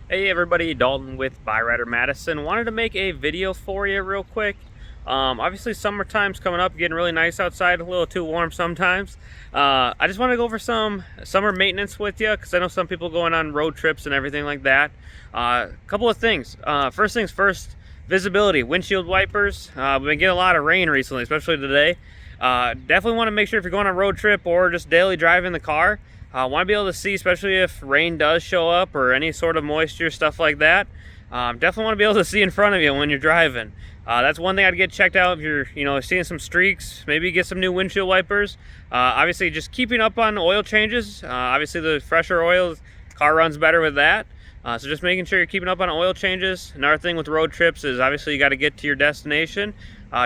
Hey everybody, Dalton with Byrider Madison. Wanted to make a video for you real quick. Obviously summertime's coming up, getting really nice outside, a little too warm sometimes. I just want to go over some summer maintenance with you because I know some people going on road trips and everything like that. A couple of things. First things first, visibility, windshield wipers. We've been getting a lot of rain recently, especially today. Definitely want to make sure if you're going on a road trip or just daily driving the car, want to be able to see, especially if rain does show up or any sort of moisture, stuff like that. Definitely want to be able to see in front of you when you're driving. That's one thing I'd get checked out if you're, seeing some streaks. Maybe get some new windshield wipers. Obviously, just keeping up on oil changes. Obviously, the fresher oil, car runs better with that. So just making sure you're keeping up on oil changes. Another thing with road trips is obviously you got to get to your destination.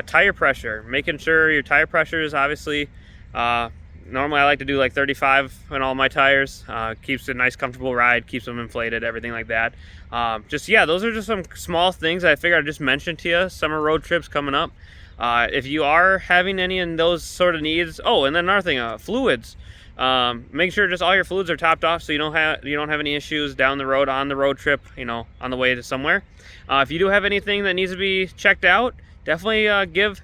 Tire pressure, making sure your tire pressure is obviously. Normally I like to do like 35 on all my tires. Keeps a nice comfortable ride, keeps them inflated, everything like that. Those are just some small things I figured I'd just mention to you. Summer road trips coming up. If you are having any of those sort of needs, and then another thing, fluids. Make sure just all your fluids are topped off so you don't have any issues down the road on the road trip, on the way to somewhere. If you do have anything that needs to be checked out, definitely give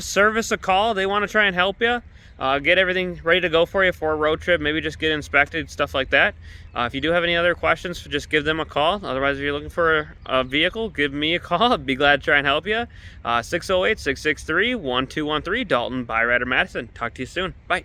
service a call. They want to try and help you. Get everything ready to go for you for a road trip. Maybe just get inspected, stuff like that. If you do have any other questions, just give them a call. Otherwise, if you're looking for a vehicle, give me a call. I'd be glad to try and help you. 608-663-1213, Dalton, Byrider Madison. Talk to you soon. Bye.